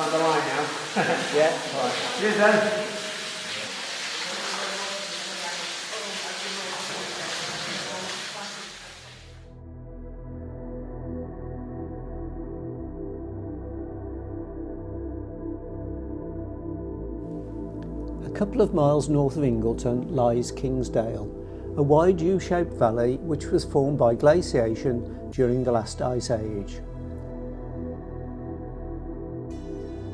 Find the line now. Yeah. Right. Cheers then. A couple of miles north of Ingleton lies Kingsdale, a wide U-shaped valley which was formed by glaciation during the last ice age.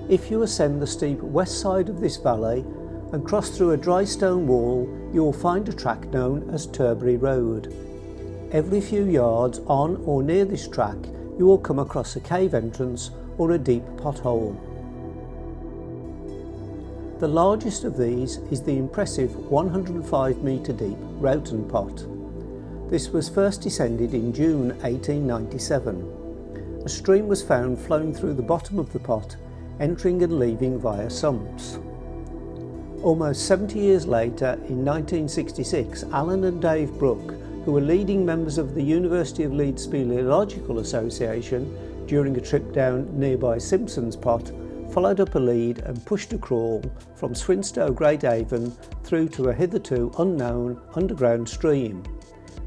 If you ascend the steep west side of this valley and cross through a dry stone wall, you will find a track known as Turbury Road. Every few yards on or near this track you will come across a cave entrance or a deep pothole. The largest of these is the impressive 105 metre deep Rowten Pot. This was first descended in June 1897. A stream was found flowing through the bottom of the pot, entering and leaving via sumps. Almost 70 years later, in 1966, Alan and Dave Brooke, who were leading members of the University of Leeds Speleological Association during a trip down nearby Simpson's Pot, followed up a lead and pushed a crawl from Swinstow Great Avon through to a hitherto unknown underground stream.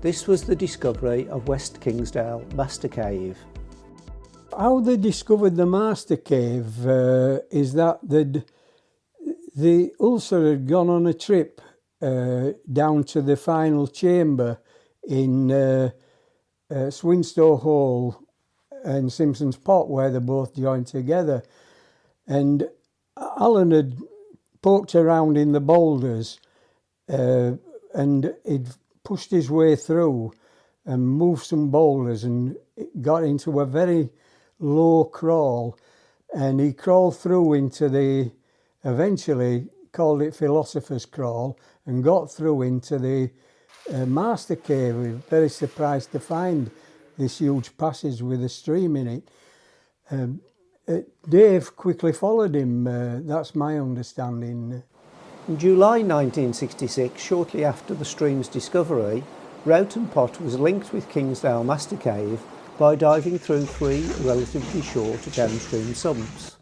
This was the discovery of West Kingsdale Master Cave. How they discovered the Master Cave is that the Ulster had gone on a trip down to the final chamber in Swinstow Hall and Simpson's Pot, where they both joined together. And Alan had poked around in the boulders and he'd pushed his way through and moved some boulders and got into a very low crawl, and he crawled through into eventually called it Philosopher's Crawl, and got through into the Master Cave. We were very surprised to find this huge passage with a stream in it. Dave quickly followed him, that's my understanding. In July 1966, shortly after the stream's discovery, Rowten Pot was linked with Kingsdale Master Cave by diving through 3 relatively short downstream sumps.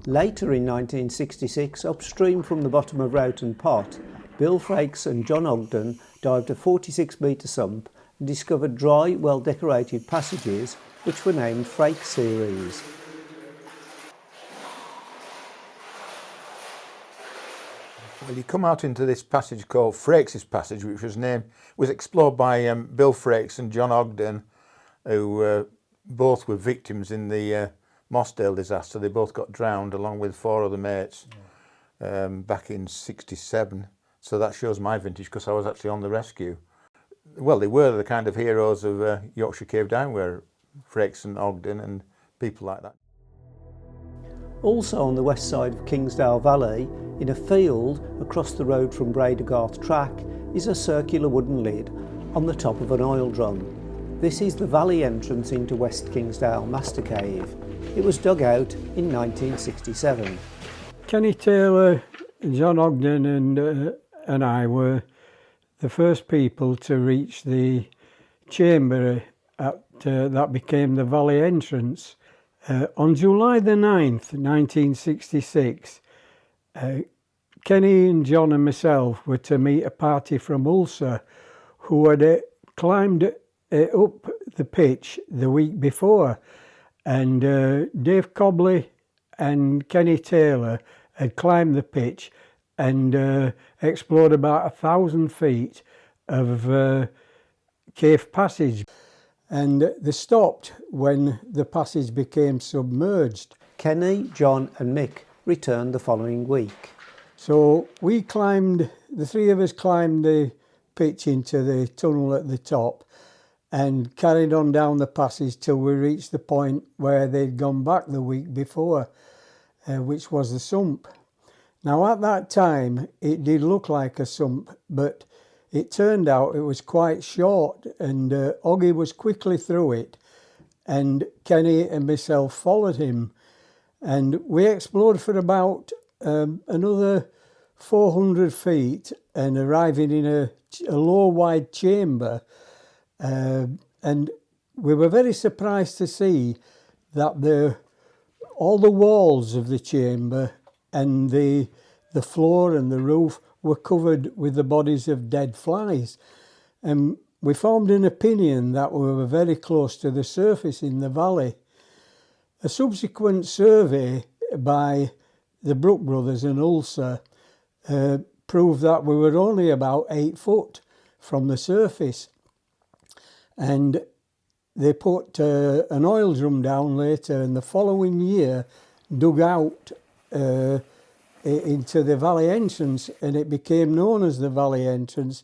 Later in 1966, upstream from the bottom of Rowten Pot, Bill Frakes and John Ogden dived a 46 metre sump and discovered dry, well-decorated passages which were named Frakes series. Well, you come out into this passage called Frakes Passage, which was explored by Bill Frakes and John Ogden, who both were victims in the Mossdale disaster. They both got drowned along with 4 other mates back in '67. So that shows my vintage, because I was actually on the rescue. Well, they were the kind of heroes of Yorkshire Cave Down, were Frakes and Ogden and people like that. Also on the west side of Kingsdale Valley, in a field across the road from Bradegarth Track, is a circular wooden lid on the top of an oil drum. This is the valley entrance into West Kingsdale Master Cave. It was dug out in 1967. Kenny Taylor, John Ogden and I were the first people to reach the chamber that became the valley entrance. On July the 9th, 1966, Kenny and John and myself were to meet a party from Ulster who had climbed up the pitch the week before, and Dave Cobley and Kenny Taylor had climbed the pitch and explored about 1,000 feet of cave passage. And they stopped when the passage became submerged. Kenny, John and Mick returned the following week. So the 3 of us climbed the pitch into the tunnel at the top and carried on down the passage till we reached the point where they'd gone back the week before, which was the sump. Now at that time it did look like a sump, but it turned out it was quite short, and Oggy was quickly through it, and Kenny and myself followed him, and we explored for about another 400 feet and arriving in a low wide chamber, and we were very surprised to see that all the walls of the chamber and the floor and the roof were covered with the bodies of dead flies. And we formed an opinion that we were very close to the surface in the valley. A subsequent survey by the Brook brothers and Ulster proved that we were only about 8 foot from the surface. And they put an oil drum down later, and the following year dug out into the valley entrance, and it became known as the valley entrance.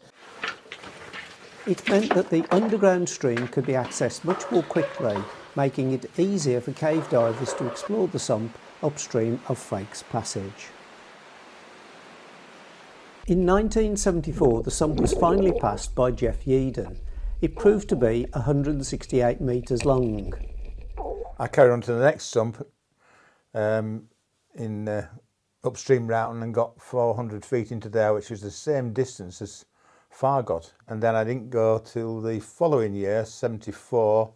It meant that the underground stream could be accessed much more quickly, making it easier for cave divers to explore the sump upstream of Frakes Passage. In 1974, the sump was finally passed by Geoff Yeadon. It proved to be 168 metres long. I carried on to the next sump in upstream Rowten and got 400 feet into there, which was the same distance as Fargot. And then I didn't go till the following year, 74,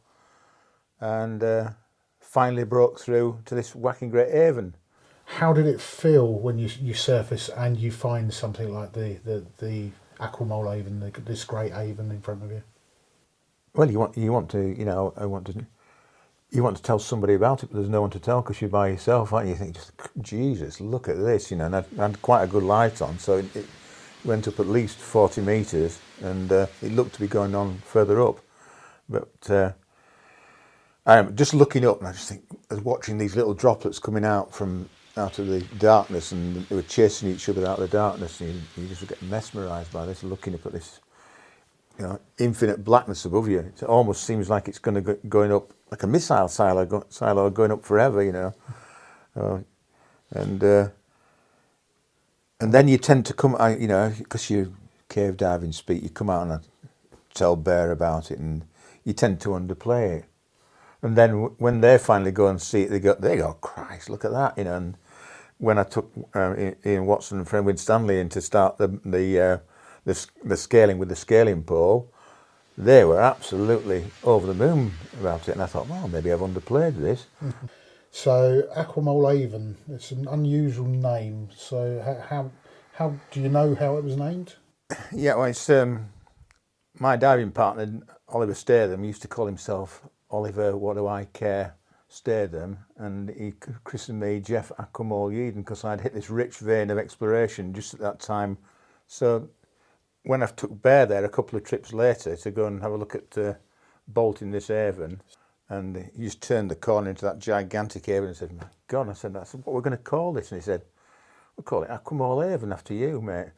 and finally broke through to this whacking great Aven. How did it feel when you surface and you find something like the Aquamole Aven, this great Aven in front of you? Well, you want to tell somebody about it, but there's no one to tell because you're by yourself, aren't you? You think, just Jesus, look at this, and I had quite a good light on, so it went up at least 40 metres, and it looked to be going on further up. But I am just looking up, and I just think, I was watching these little droplets coming out of the darkness, and they were chasing each other out of the darkness, and you just get mesmerised by this, looking up at this, infinite blackness above you. It almost seems like it's going to going up like a missile silo going up forever, and then you tend to come, because you cave diving speak, you come out and tell Bear about it, and you tend to underplay it. And then when they finally go and see it, they go, Christ, look at that, And when I took Ian Watson and Frenwin Stanley in to start the scaling with the scaling pole, they were absolutely over the moon about it, and I thought, well, maybe I've underplayed this. So Aquamole Aven, it's an unusual name. So how do you know how it was named? Yeah, well, it's my diving partner Oliver Statham used to call himself Oliver What Do I Care Statham, and he christened me Geoff Aquamole Yeadon because I'd hit this rich vein of exploration just at that time. So when I took Bear there a couple of trips later to go and have a look at bolting this Aven, and he just turned the corner into that gigantic Aven and said, my God, I said, that's what we're going to call this. And he said, we'll call it Aquamole Aven after you, mate.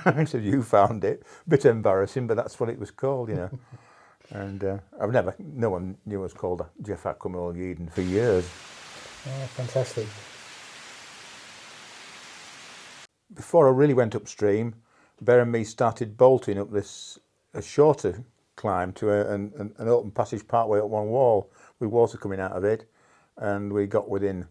I said, you found it. Bit embarrassing, but that's what it was called, And no one knew it was called Geoff Aquamole Yeadon for years. Oh, fantastic. Before I really went upstream, Bear and me started bolting up a shorter climb to an open passage partway up one wall with water coming out of it, and we got within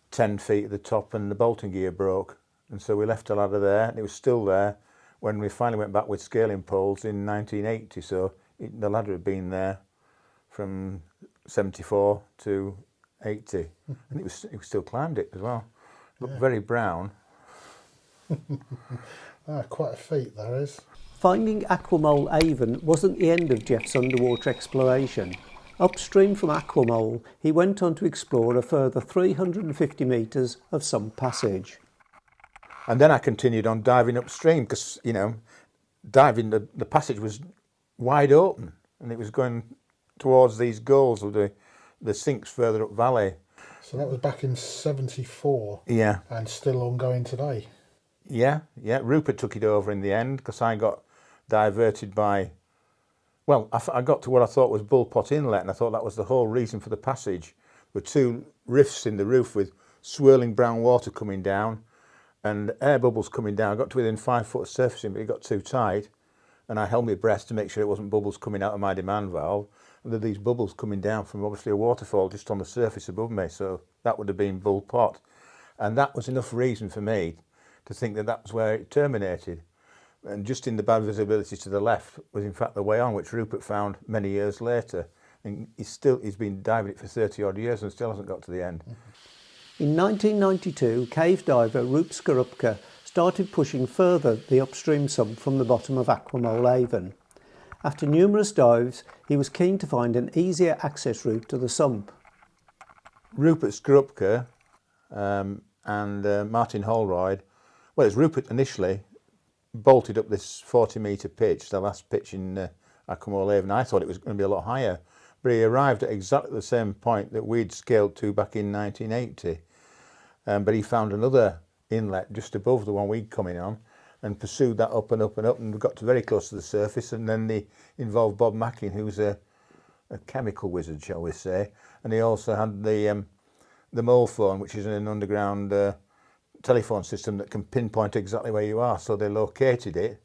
10 feet of the top and the bolting gear broke, and so we left the ladder there, and it was still there when we finally went back with scaling poles in 1980, so the ladder had been there from 74 to 80, and it was still climbed it as well. Looked very brown. Quite a feat, that is. Finding Aquamole Aven wasn't the end of Geoff's underwater exploration. Upstream from Aquamole, he went on to explore a further 350 metres of sump passage. And then I continued on diving upstream because, diving, the passage was wide open and it was going towards these goals of the sinks further up valley. So that was back in 74. Yeah. And still ongoing today. Yeah. Rupe took it over in the end because I got diverted by, I got to what I thought was Bull Pot Inlet, and I thought that was the whole reason for the passage. There were two rifts in the roof with swirling brown water coming down and air bubbles coming down. I got to within 5 foot of surfacing, but it got too tight, and I held my breath to make sure it wasn't bubbles coming out of my demand valve. And there were these bubbles coming down from obviously a waterfall just on the surface above me, so that would have been Bull Pot. And that was enough reason for me to think that that was where it terminated. And just in the bad visibility to the left was in fact the way on, which Rupert found many years later. and he's been diving it for 30 odd years and still hasn't got to the end. In 1992, cave diver Rupe Skorupka started pushing further the upstream sump from the bottom of Aquamole Aven. After numerous dives, he was keen to find an easier access route to the sump. Rupert Skorupka and Martin Holroyd, well, it's Rupert initially bolted up this 40-metre pitch, the last pitch in Aquamole Aven. I thought it was going to be a lot higher, but he arrived at exactly the same point that we'd scaled to back in 1980. But he found another inlet just above the one we'd come in on and pursued that up and up and up, and we got to very close to the surface, and then they involved Bob Jacklin, who's a chemical wizard, shall we say, and he also had the mole phone, which is an underground telephone system that can pinpoint exactly where you are. So they located it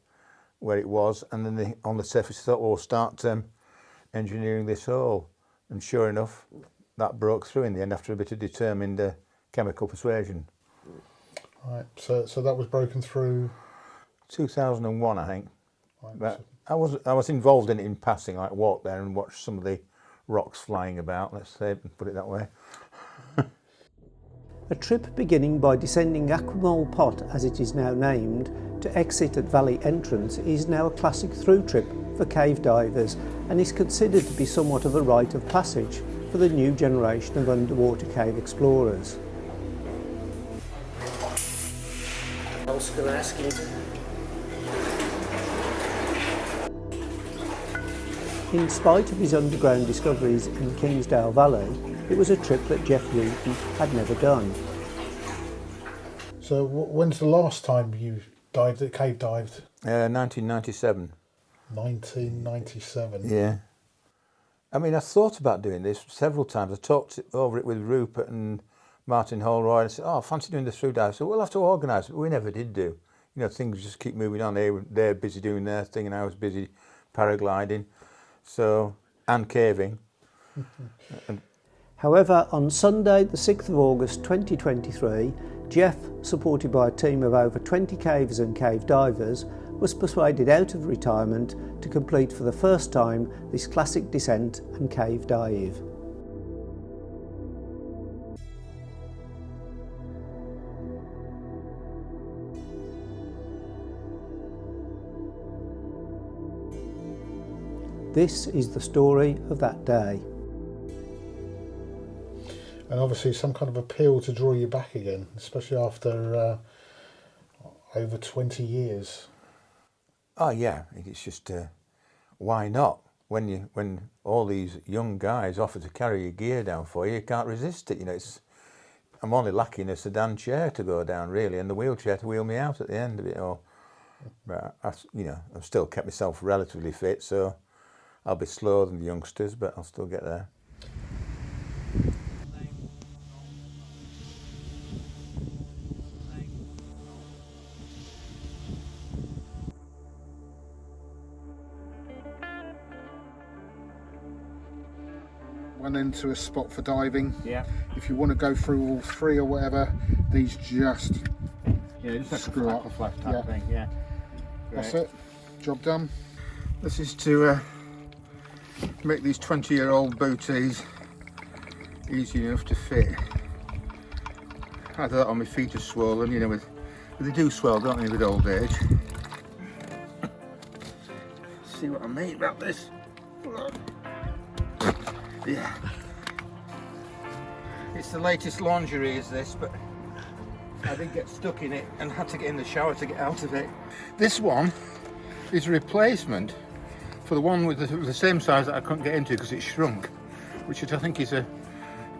where it was, and then they, on the surface, thought, "Oh, we'll start engineering this hole." And sure enough, that broke through in the end after a bit of determined chemical persuasion. Right. So that was broken through 2001, I think. Right. But I was involved in it in passing, like walked there and watched some of the rocks flying about. Let's say, put it that way. A trip beginning by descending Aquamole Pot, as it is now named, to exit at Valley entrance is now a classic through trip for cave divers and is considered to be somewhat of a rite of passage for the new generation of underwater cave explorers. In spite of his underground discoveries in Kingsdale Valley, it was a trip that Geoff Yeadon had never done. So when's the last time you cave dived? 1997. 1997. Yeah. I mean, I thought about doing this several times. I talked over it with Rupert and Martin Holroyd. I said, "Oh, I fancy doing the through dive." So we'll have to organise it, but we never did do. You know, things just keep moving on. They're busy doing their thing, and I was busy paragliding, and caving. However, on Sunday, the 6th of August 2023, Geoff, supported by a team of over 20 cavers and cave divers, was persuaded out of retirement to complete for the first time this classic descent and cave dive. This is the story of that day. And obviously some kind of appeal to draw you back again, especially after over 20 years. Oh yeah, it's just why not? When all these young guys offer to carry your gear down for you, you can't resist it. You know, I'm only lacking a sedan chair to go down really, and the wheelchair to wheel me out at the end of it all. But I've still kept myself relatively fit, so I'll be slower than the youngsters, but I'll still get there. Went into a spot for diving. Yeah. If you want to go through all three or whatever, these just just screw up. flash type thing. Yeah. That's it. Job done. This is to make these 20-year-old booties easy enough to fit. Either that or my feet are swollen, you know, they do swell, don't they, with old age. See what I mean about this? Yeah. It's the latest lingerie is this, but I did get stuck in it and had to get in the shower to get out of it. This one is a replacement for the one with the same size that I couldn't get into because it shrunk, which I think is a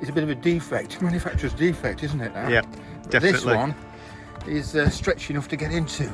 bit of a defect, manufacturer's defect, isn't it? Now? Yeah, definitely. This one is stretchy enough to get into.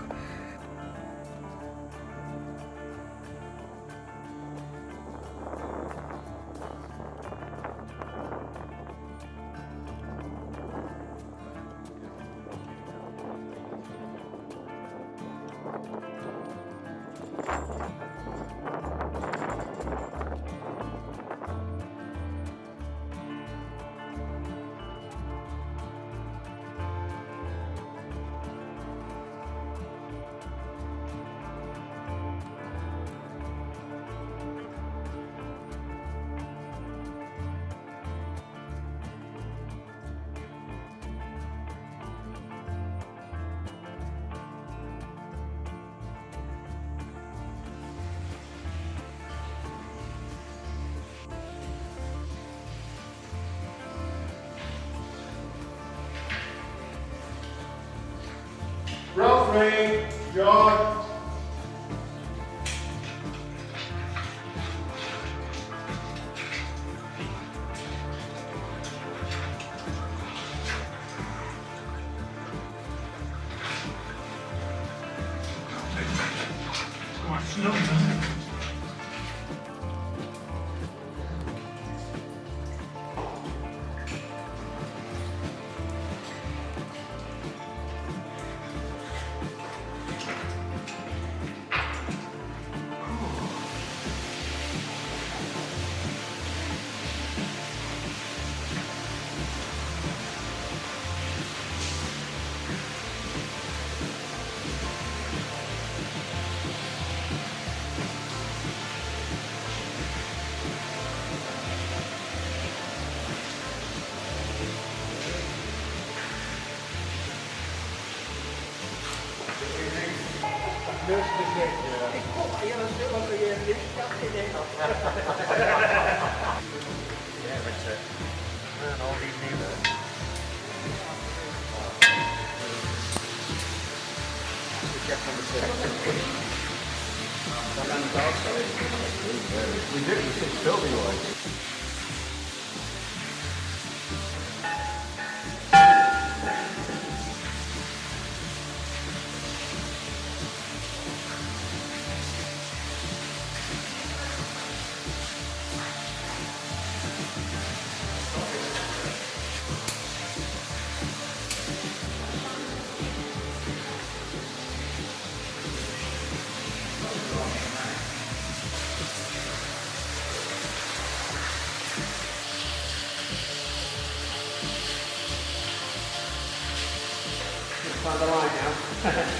Find the line now.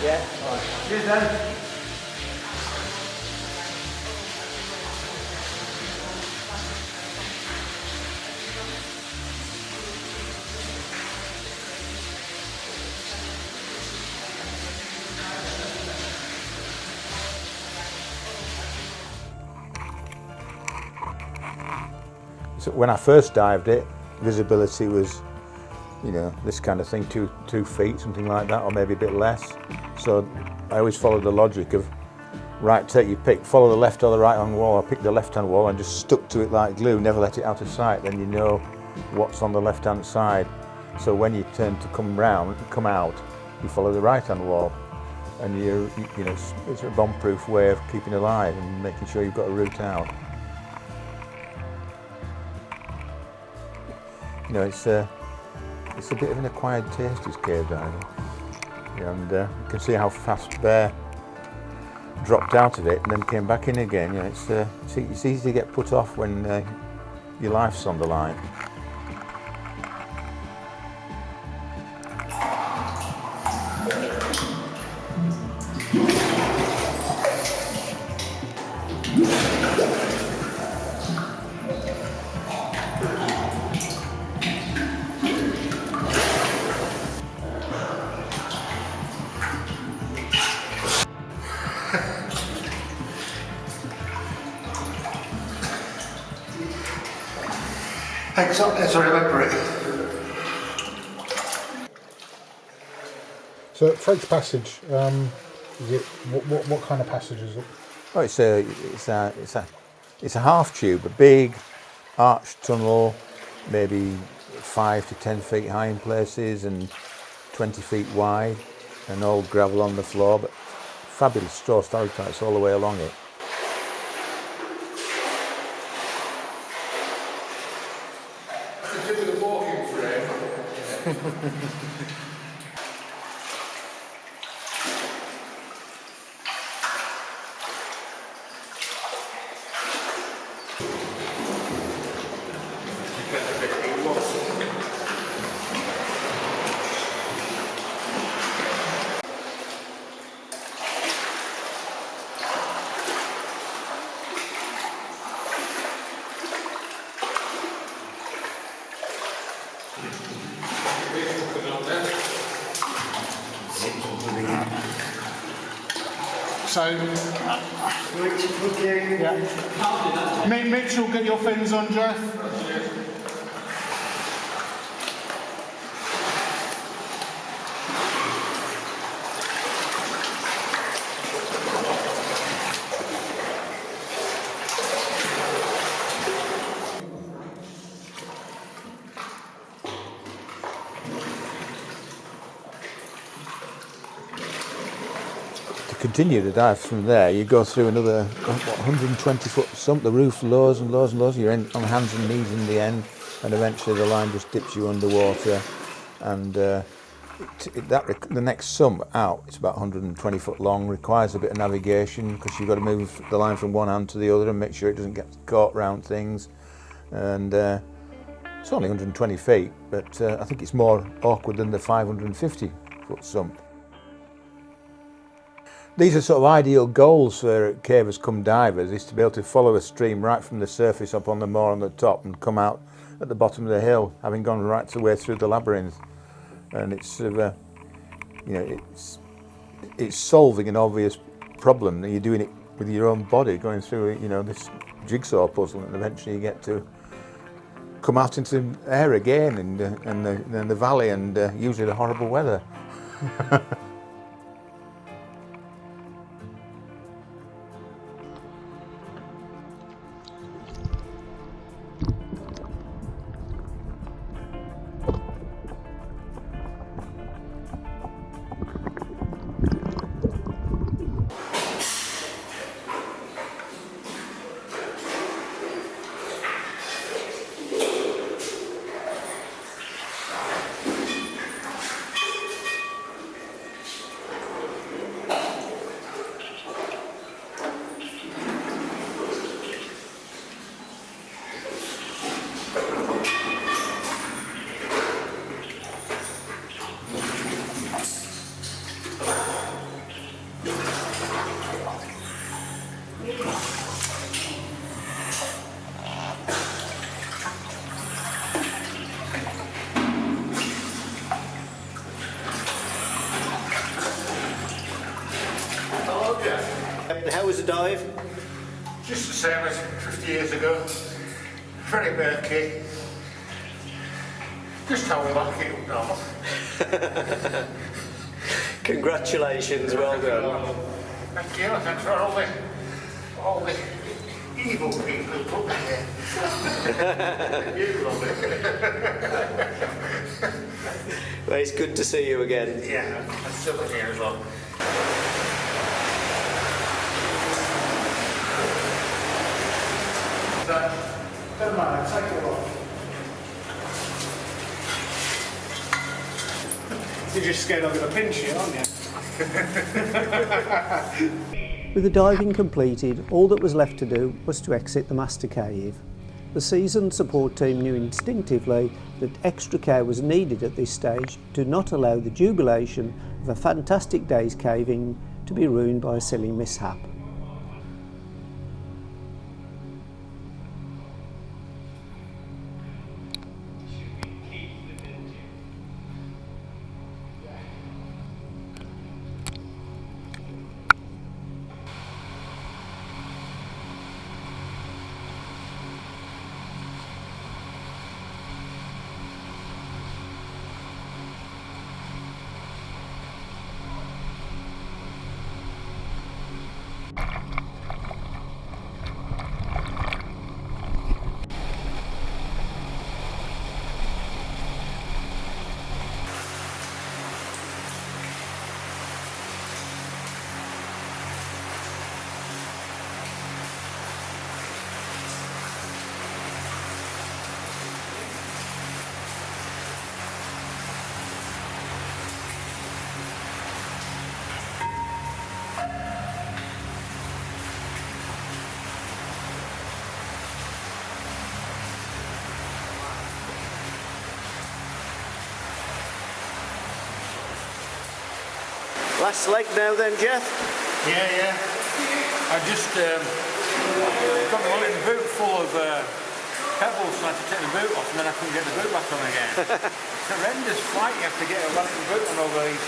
Yeah. Right. Cheers then. So when I first dived it, visibility was, you know, this kind of thing, 2 feet, something like that, or maybe a bit less. So I always followed the logic of, right, take your pick, follow the left or the right hand wall. I picked the left hand wall and just stuck to it like glue, never let it out of sight, then you know what's on the left hand side. So when you turn to come out, you follow the right hand wall. And you know, it's a bomb-proof way of keeping alive and making sure you've got a route out. You know, it's a bit of an acquired taste, is cave diving. And you can see how fast Bear dropped out of it and then came back in again. You know, it's easy to get put off when your life's on the line. As I remember it. So Frakes Passage, is it what kind of passage is it? Oh, it's a half tube, a big arched tunnel, maybe 5 to 10 feet high in places and 20 feet wide, and all gravel on the floor, but fabulous straw stalactites all the way along it. So, Mitchell, get your fins on, Geoff. continue the dive from there, you go through another 120-foot sump. The roof lowers and lowers and lowers. You're on hands and knees in the end, and eventually the line just dips you underwater. And the next sump out, it's about 120 foot long, requires a bit of navigation because you've got to move the line from one hand to the other and make sure it doesn't get caught round things. And it's only 120 feet, but I think it's more awkward than the 550 foot sump. These are sort of ideal goals for cavers come divers, is to be able to follow a stream right from the surface up on the moor on the top and come out at the bottom of the hill, having gone right the way through the labyrinth. And it's sort of it's solving an obvious problem. You're doing it with your own body, going through this jigsaw puzzle, and eventually you get to come out into the air again and the valley, and usually the horrible weather. How was the dive? Just the same as 50 years ago. Very murky. Just how we like it up north. Congratulations, well done. Thank you, thanks for all the evil people who put me here. You love it. Well, it's good to see you again. Yeah, I'm still here as well. Never mind, take it off. You're just scared I'm going to pinch you, aren't you? With the diving completed, all that was left to do was to exit the master cave. The seasoned support team knew instinctively that extra care was needed at this stage to not allow the jubilation of a fantastic day's caving to be ruined by a silly mishap. Last leg now then, Geoff? Yeah. I just got my little boot full of pebbles, so I had to take the boot off and then I couldn't get the boot back on again. It's a horrendous flight you have to get a running boot on over these.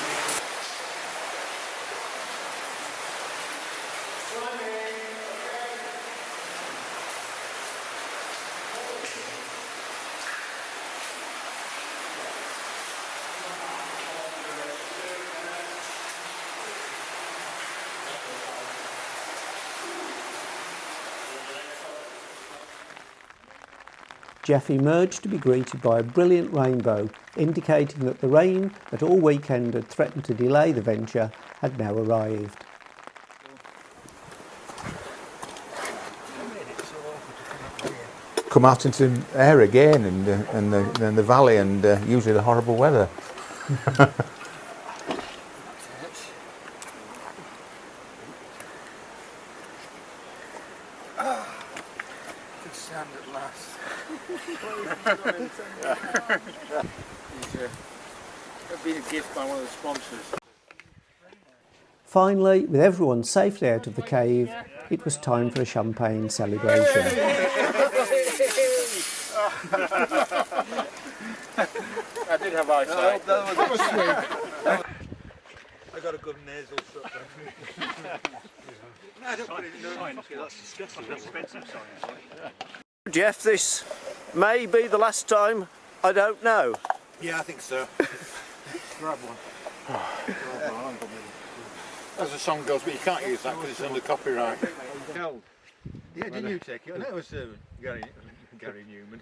Geoff emerged to be greeted by a brilliant rainbow, indicating that the rain that all weekend had threatened to delay the venture had now arrived. come out into air again and the valley and usually the horrible weather. Good sound at last. That'd be a gift by one of the sponsors. Finally, with everyone safely out of the cave, it was time for a champagne celebration. I did have eyesight. That was sweet. I got a good nasal shot. No, I don't put it in. That's disgusting. That's expensive science. Geoff, this may be the last time, I don't know. Yeah, I think so. Grab one. As the song goes, but you can't use that because it's under copyright. Yeah, didn't you take it? No, it was Gary Newman.